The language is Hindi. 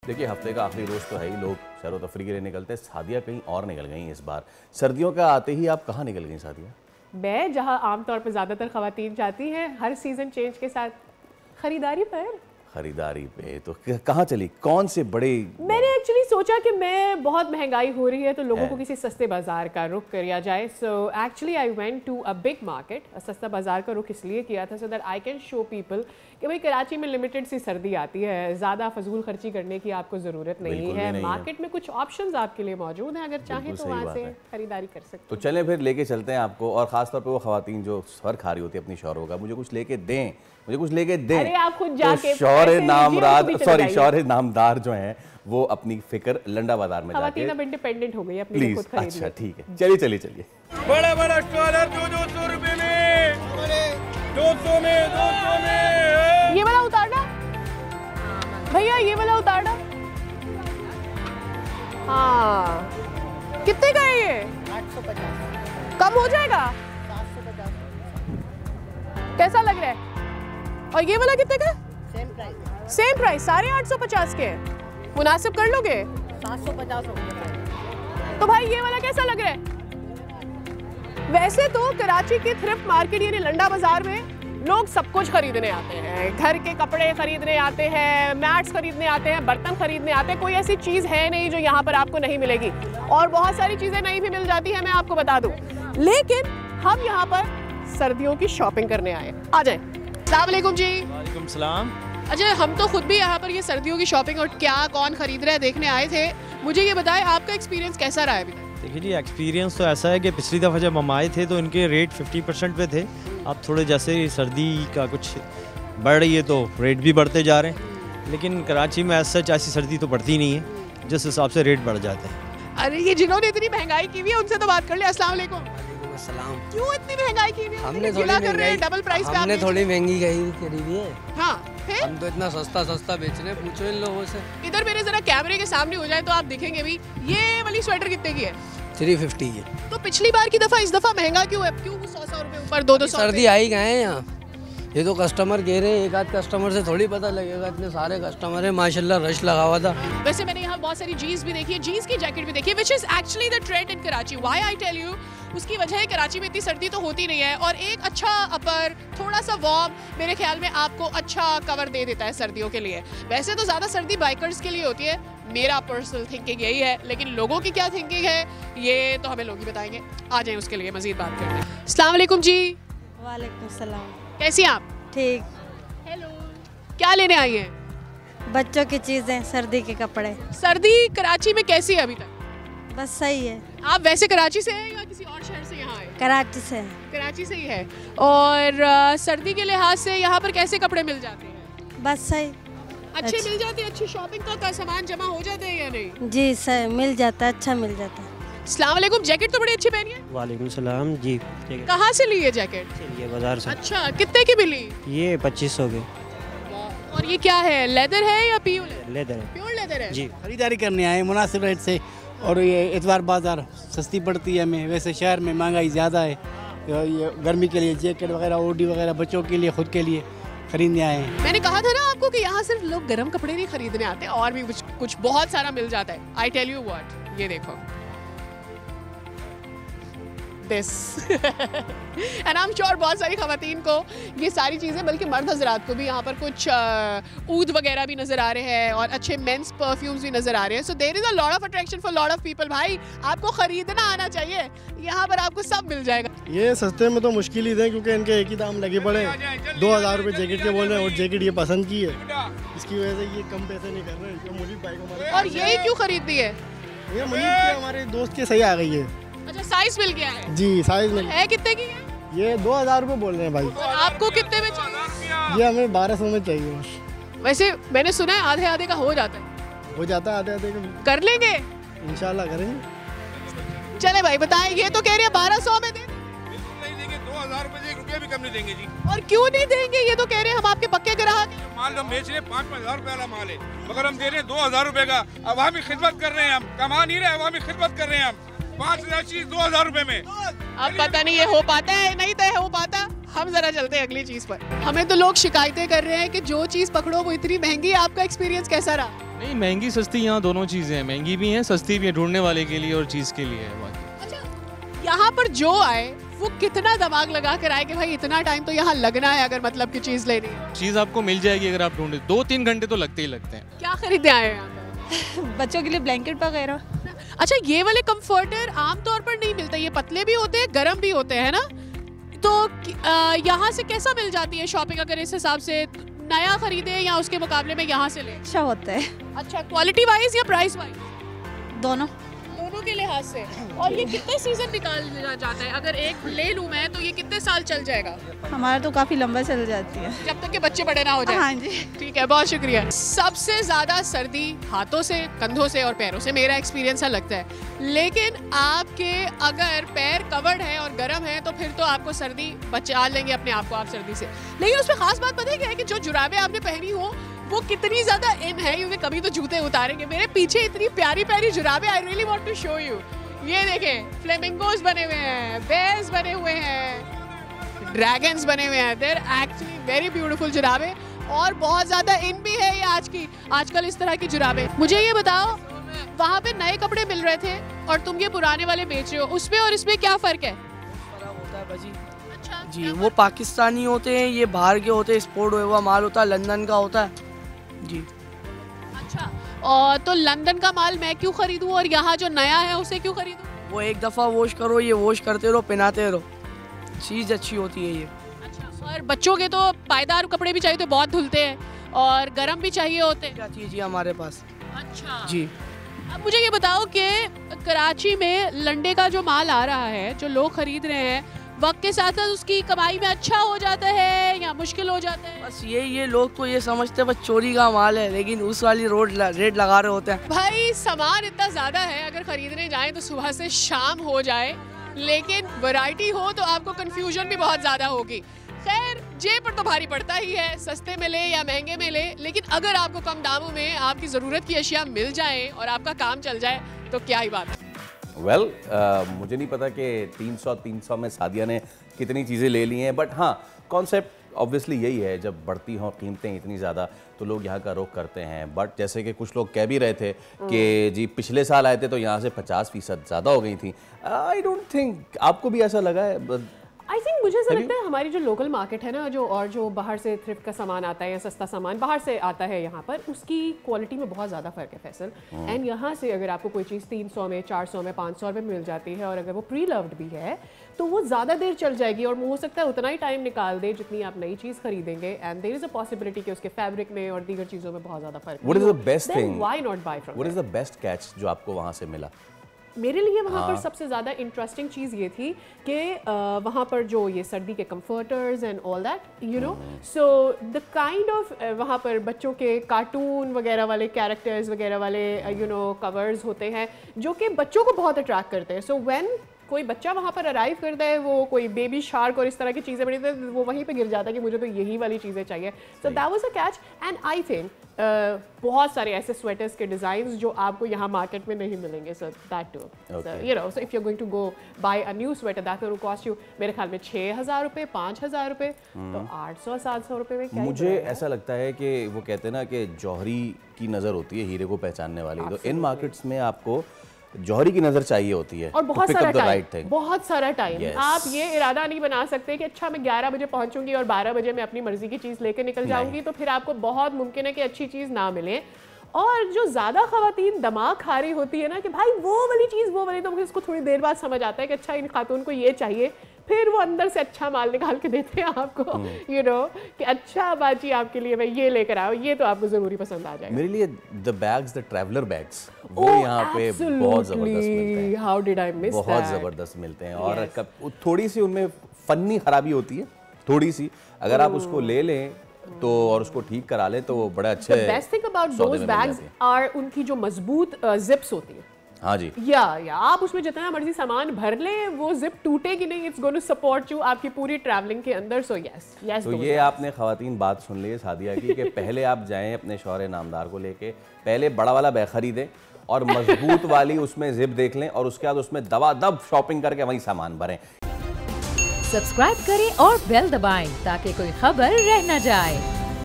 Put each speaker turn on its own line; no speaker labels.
देखिए हफ्ते का आखिरी रोज तो है ही, लोग सैर तफरी के लिए निकलते हैं। सादिया कहीं और निकल गई इस बार। सर्दियों का आते ही आप कहाँ निकल गई सादिया?
मैं जहाँ आमतौर पर ज़्यादातर ख़वातीन जाती हैं हर सीज़न चेंज के साथ, ख़रीदारी पर।
खरीदारी पे तो कहाँ चली? कौन से बड़े?
मैंने एक्चुअली सोचा कि मैं बहुत महंगाई हो रही है तो लोगों को किसी सस्ते बाजार का रुख किया जाए। So actually I went to a big market. सस्ता बाजार का रुख इसलिए किया था so that I can show people कि भाई कराची में लिमिटेड सी सर्दी आती है, ज़्यादा फजूल खर्ची करने की आपको ज़रूरत नहीं है। मार्केट में कुछ ऑप्शंस आपके लिए मौजूद हैं, अगर चाहें तो वहाँ से खरीदारी कर सकते हैं।
तो चलें फिर लेके चलते हैं आपको, और ख़ासतौर पे वो ख़वातीन जो सर खा रही होती है अपनी शौहरों का, मुझे कुछ लेके दें, मुझे कुछ लेके दें।
अरे आप खुद जाके
शौहरे नामदार जो हैं वो अपनी फिक्र लंडा बाजार में जाके
अब इंडिपेंडेंट हो गई अपनी खुद खरीद।
अच्छा ठीक है, चलिए चलिए चलिए।
बड़ा बड़ा स्टॉल है 200 रुपए में, 200 में।
ये वाला उतारना भैया, ये वाला उतारना। हाँ कितने का है ये? 850। कम हो जाएगा? 750। कैसा लग रहा है? और ये वाला कितने का? सेम प्राइस सारे 850 के। मुनासिब कर लोगे? 750 हो गया। तो भाई ये वाला कैसा लग रहा है? वैसे तो कराची के थ्रिफ्ट मार्केट यानी लंडा बाजार में लोग सब कुछ खरीदने आते हैं, घर के कपड़े खरीदने आते हैं, मैट्स खरीदने आते हैं, बर्तन खरीदने आते हैं। कोई ऐसी चीज़ है नहीं जो यहाँ पर आपको नहीं मिलेगी, और बहुत सारी चीज़ें नहीं भी मिल जाती हैं, मैं आपको बता दूँ। लेकिन हम यहाँ पर सर्दियों की शॉपिंग करने आए। आ जाए। अस्सलाम वालेकुम जी।
वालेकुम सलाम।
अच्छा, हम तो खुद भी यहाँ पर ये सर्दियों की शॉपिंग और क्या कौन खरीद रहा है देखने आए थे। मुझे ये बताएं आपका एक्सपीरियंस कैसा रहा है अभी तक?
देखिए जी, एक्सपीरियंस तो ऐसा है कि पिछली दफ़ा जब हम आए थे तो इनके रेट 50% पे थे। अब थोड़े जैसे सर्दी का कुछ बढ़ रही है तो रेट भी बढ़ते जा रहे हैं, लेकिन कराची में ऐसा ऐसी सर्दी तो बढ़ती नहीं है, जिस हिसाब से रेट बढ़ जाते हैं।
अरे ये जिन्होंने इतनी महंगाई की हुई है उनसे तो बात कर ले। अस्सलाम वालेकुम।
सलाम।
क्यों इतनी महंगाई की हुई है?
हमने थोड़ी
महंगाई डबल प्राइस पे
हमने थोड़ी महंगी खरीदी है।
हाँ फिर?
हम तो इतना सस्ता सस्ता बेच रहे हैं, पूछो इन लोगों से।
इधर मेरे जरा कैमरे के सामने हो जाए तो आप दिखेंगे भी। ये वाली स्वेटर कितने की है?
350 की।
तो पिछली बार की दफा इस दफा महंगा क्यों है? क्यों 100 रुपए ऊपर 200?
सर्दी आई गए हैं यहाँ, ये तो कस्टमर कह रहे हैं, एक आध कस्टमर से थोड़ी पता लगेगा, इतने सारे कस्टमर है माशाल्लाह, रश लगा हुआ था।
वैसे मैंने यहाँ बहुत सारी जीन्स भी देखी है, जीन्स की जैकेट भी देखी है, which is actually the trend in Karachi. Why I tell you, उसकी वजह है कराची में इतनी सर्दी तो होती नहीं है, और एक अच्छा अपर थोड़ा सा वार्म मेरे ख्याल में आपको अच्छा कवर दे देता है सर्दियों के लिए। वैसे तो ज़्यादा सर्दी बाइकर्स के लिए होती है, मेरा पर्सनल थिंकिंग यही है, लेकिन लोगों की क्या थिंकिंग है ये तो हमें लोग ही बताएंगे। आ जाए उसके लिए मजीद बात करते हैं। अस्सलाम वालेकुम जी।
वालेकुम सलाम।
कैसी हैं आप?
ठीक।
हेलो, क्या लेने आई हैं?
बच्चों की चीज़ें, सर्दी के कपड़े।
सर्दी कराची में कैसी है अभी तक?
बस सही है।
आप वैसे कराची से हैं या किसी और शहर से यहाँ आए?
कराची से।
कराची से ही है। और सर्दी के लिहाज से यहाँ पर कैसे कपड़े मिल जाते हैं?
बस सही।
अच्छे मिल जाते हैं? अच्छी शॉपिंग का सामान जमा हो जाते हैं या नहीं?
जी सही मिल जाता है, अच्छा मिल जाता है।
अस्सलाम वालेकुम। जैकेट तो बड़ी अच्छी पहनी है।
वालेकुम सलाम जी।
कहाँ से ली है जैकेट?
ये बाजार से।
अच्छा, कितने की मिली?
ये 2500 के।
और ये क्या है, लेदर है या प्योर है?
लेदर है।
प्योर लेदर है
जी।
खरीदारी करने आए मुनासिब रेट से, और ये इतवार बाजार सस्ती पड़ती है हमें। वैसे शहर में महंगाई ज़्यादा है, ये गर्मी के लिए जैकेट वगैरह, ओडी वगैरह बच्चों के लिए, खुद के लिए खरीदने आए हैं।
मैंने कहा था ना आपको कि यहाँ सिर्फ लोग गर्म कपड़े नहीं खरीदने आते, और भी कुछ बहुत सारा मिल जाता है। आई टेल यू व्हाट, ये देखो this and I am sure बहुत सारी खवातीन को ये सारी चीज़ें, बल्कि मर्द हजरात को भी यहाँ पर कुछ ऊद वगैरह भी नज़र आ रहे हैं, और अच्छे मेंस परफ्यूम्स भी नज़र आ रहे हैं। So there is a lot of attraction for lot of people. भाई आपको ख़रीदना आना चाहिए, यहाँ पर आपको सब मिल जाएगा।
ये सस्ते में तो मुश्किल ही थे, क्योंकि इनके एक ही दाम लगे पड़े। 2000 रुपये जैकेट के बोल रहे हैं, और जैकेट ये पसंद की है, इसकी वजह से ये कम पैसे नहीं कर रहे हैं। मुनीब भाई को हमारे,
और यही क्यों खरीदती है?
ये मुनीब के हमारे दोस्त के सही आ गई है।
अच्छा, साइज मिल गया है?
जी साइज मिल
है। कितने की है
ये? 2000 रुपये बोल रहे हैं भाई।
और आपको कितने में चाहिए?
ये हमें 1200 में चाहिए बस।
वैसे मैंने सुना है आधे आधे का हो जाता है।
हो जाता है आधे आधे का।
कर लेंगे
इंशाल्लाह, करेंगे।
चले भाई बताएं, ये तो कह रहे हैं 1200 में दे।
बिल्कुल नहीं देंगे, 2000 रुपए, 1 रुपया भी कम नहीं देंगे जी।
और क्यों नहीं देंगे? ये तो कह रहे हैं हम आपके पक्के ग्राहक हैं।
माल हम बेच रहे हैं 5-5 रुपए वाला माल है, मगर हम दे रहे हैं 2000 रुपए का। अवामी खिदमत कर रहे हैं, हम कमा नहीं रहे, अवामी खिदमत कर रहे हैं। हम 5000 चीज 2000 रुपए में।
अब पता नहीं ये हो पाता है नहीं तय हो पाता। हम जरा चलते हैं अगली चीज पर। हमें तो लोग शिकायतें कर रहे हैं कि जो चीज पकड़ो वो इतनी महंगी है। आपका एक्सपीरियंस कैसा रहा?
नहीं, महंगी सस्ती यहाँ दोनों चीज़ें हैं, महंगी भी हैं सस्ती भी हैं, ढूंढने वाले के लिए और चीज़ के लिए है।
अच्छा, यहाँ पर जो आए वो कितना दिमाग लगा कर आए कि भाई इतना टाइम तो यहाँ लगना है अगर मतलब की चीज़ लेनी है?
चीज़ आपको मिल जाएगी अगर आप ढूंढे, 2-3 घंटे तो लगते ही लगते हैं।
क्या खरीदने आए हैं यहाँ पे?
बच्चों के लिए ब्लैंकेट वगैरह।
अच्छा, ये वाले कंफर्टर आमतौर पर नहीं मिलते, ये पतले भी होते हैं, गर्म भी होते हैं ना, तो यहाँ से कैसा मिल जाती है शॉपिंग अगर इस हिसाब से नया खरीदे या उसके मुकाबले में यहाँ से ले?
अच्छा होता है।
अच्छा, क्वालिटी वाइज या प्राइस वाइज?
दोनों
के लिहाज से। और ये कितने सीजन निकाल जाता है? अगर एक ले लूँ मैं तो ये कितने साल चल जाएगा?
हमारा तो काफी लंबा चल जाती है,
जब तक के बच्चे बड़े ना हो जाए।
हाँ जी।
ठीक है, बहुत शुक्रिया। सबसे ज्यादा सर्दी हाथों से, कंधों से और पैरों से, मेरा एक्सपीरियंस लगता है। लेकिन आपके अगर पैर कवर्ड है और गर्म है तो फिर तो आपको सर्दी बचा लेंगे अपने आप को आप सर्दी से। लेकिन उसमें खास बात पता है क्या है कि जो जुराबें आपने पहनी हो वो कितनी ज्यादा इन है, क्योंकि कभी तो जूते उतारेंगे। मेरे पीछे इतनी प्यारी प्यारी जुराबें, I really want to show you. ये देखें, फ्लेमिंगोस बने हुए हैं, बेयर्स बने हुए हैं, ड्रैगन्स बने हुए हैं। देयर एक्चुअली वेरी ब्यूटीफुल जुराबें और बहुत ज्यादा इन भी है ये आजकल इस तरह की जुराबें। मुझे ये बताओ, वहाँ पे नए कपड़े मिल रहे थे और तुम ये पुराने वाले बेच रहे हो, उसमें और इसमें क्या फर्क है?
होता है बाजी। अच्छा, जी, वो पाकिस्तानी होते हैं, ये बाहर के होते हैं, एक्सपोर्ट हुआ माल होता है, लंदन का होता है जी।
अच्छा, और तो लंदन का माल मैं क्यों खरीदूं और यहाँ जो नया है उसे क्यों खरीदूं?
वो एक दफ़ा वॉश करो, ये वॉश करते रहो, पहनाते रहो, चीज़ अच्छी होती है ये।
अच्छा, और बच्चों के तो पायदार कपड़े भी चाहिए, तो बहुत धुलते हैं और गर्म भी चाहिए होते हैं।
जी हमारे पास।
अच्छा
जी।
अब मुझे ये बताओ कि कराची में लंडे का जो माल आ रहा है, जो लोग खरीद रहे हैं, वक्त के साथ साथ उसकी कमाई में अच्छा हो जाता है या मुश्किल हो जाता है?
बस ये लोग तो ये समझते हैं बस चोरी का माल है, लेकिन उस वाली रेट लगा रहे होते हैं।
भाई सामान इतना ज़्यादा है, अगर खरीदने जाएं तो सुबह से शाम हो जाए, लेकिन वैरायटी हो तो आपको कंफ्यूजन भी बहुत ज़्यादा होगी। खैर, जेब पर तो भारी पड़ता ही है, सस्ते में ले या महंगे में ले, लेकिन अगर आपको कम दामों में आपकी ज़रूरत की अशिया मिल जाए और आपका काम चल जाए तो क्या ही बात है।
वेल, मुझे नहीं पता कि 300 में सादिया ने कितनी चीज़ें ले ली हैं, बट हाँ, कॉन्सेप्ट ऑब्वियसली यही है, जब बढ़ती हों कीमतें इतनी ज़्यादा तो लोग यहाँ का रुख करते हैं। बट जैसे कि कुछ लोग कह भी रहे थे कि जी पिछले साल आए थे तो यहाँ से 50% ज़्यादा हो गई थी। आई डोंट थिंक, आपको भी ऐसा लगा है?
आई थिंक मुझे ऐसा लगता है हमारी जो लोकल मार्केट है ना, जो बाहर से थ्रिफ्ट का सामान आता है या सस्ता सामान बाहर से आता है यहाँ पर, उसकी क्वालिटी में बहुत ज़्यादा फ़र्क है फैसल। एंड यहाँ से अगर आपको कोई चीज़ 300 में, 400 में, 500 में मिल जाती है और अगर वो प्री लव्ड भी है तो वो ज़्यादा देर चल जाएगी और हो सकता है उतना ही टाइम निकाल दे जितनी आप नई चीज़ खरीदेंगे। And there is a possibility कि उसके फैब्रिक में और दीगर चीज़ों में बहुत ज़्यादा फ़र्क।
What is the best thing?
Why not buy from?
What is the best catch जो आपको वहाँ से मिला?
मेरे लिए वहाँ पर सबसे ज़्यादा इंटरेस्टिंग चीज़ ये थी कि वहाँ पर जो ये सर्दी के comforters and all that, you know, so the kind of वहाँ पर बच्चों के कार्टून वगैरह वाले कैरेक्टर्स वगैरह वाले यू नो कवर्स होते हैं जो कि बच्चों को बहुत अट्रैक्ट करते हैं। सो व्हेन कोई बच्चा वहाँ पर अराइव करता है, वो कोई बेबी शार्क और इस तरह की चीज़ें बनी, तो वो वहीं पे गिर जाता है कि मुझे तो यही वाली चीज़ें चाहिए। So that was a catch. And I think बहुत सारे ऐसे स्वेटर्स के डिज़ाइंस जो आपको यहाँ मार्केट में नहीं मिलेंगे। So that too, you know, so if you are going to go buy a new sweater that will cost you मेरे ख्याल में 6,000 रुपये, 5,000 रुपये, तो 800-700 रुपये में क्या?
मुझे ऐसा लगता है कि वो कहते हैं ना कि जौहरी की नज़र होती है हीरे को पहचानने वाली, तो इन मार्केट्स में आपको जौहरी की नज़र चाहिए होती है
और बहुत सारा टाइम,
right
बहुत सारा टाइम। आप ये इरादा नहीं बना सकते कि अच्छा मैं 11 बजे पहुंचूंगी और 12 बजे मैं अपनी मर्जी की चीज़ लेकर निकल जाऊंगी, तो फिर आपको बहुत मुमकिन है कि अच्छी चीज़ ना मिले। और जो ज़्यादा ख़वातीन दिमाग खा रही होती है ना कि भाई वो वाली चीज़, वो वाली, तो मुझे इसको थोड़ी देर बाद समझ आता है कि अच्छा इन खातून को ये चाहिए, फिर वो अंदर से अच्छा माल निकाल के देते हैं आपको, यू नो, कि अच्छा बाजी आपके लिए मैं ये लेकर आया, ये तो आपको ज़रूरी पसंद आ जाएगा।
मेरे लिए the bags, the traveller bags, वो यहाँ पे बहुत ज़बरदस्त मिलते हैं।
How did I miss that?
बहुत ज़बरदस्त मिलते हैं। और थोड़ी सी उनमें फन्नी खराबी होती है, थोड़ी सी, अगर आप उसको ले लें तो और उसको ठीक करा ले तो वो बड़ा अच्छे।
The best thing about those bags are उनकी जो मजबूत जिप्स होती है।
हाँ जी,
या आप उसमें जितना मर्जी सामान भर ले, वो जिप टूटेगी नहीं, it's going to support you आपकी पूरी ट्रैवलिंग के अंदर। So yes.
तो ये आपने खवातीन बात सुन ली है सादिया की कि पहले आप जाएं अपने शौहर नामदार को लेके, पहले बड़ा वाला बैग खरीदें और मजबूत वाली उसमें जिप देख लें और उसके बाद उसमें दबा शॉपिंग करके वहीं सामान भरें।
सब्सक्राइब करें और बेल दबाएं ताकि कोई खबर रह न जाए।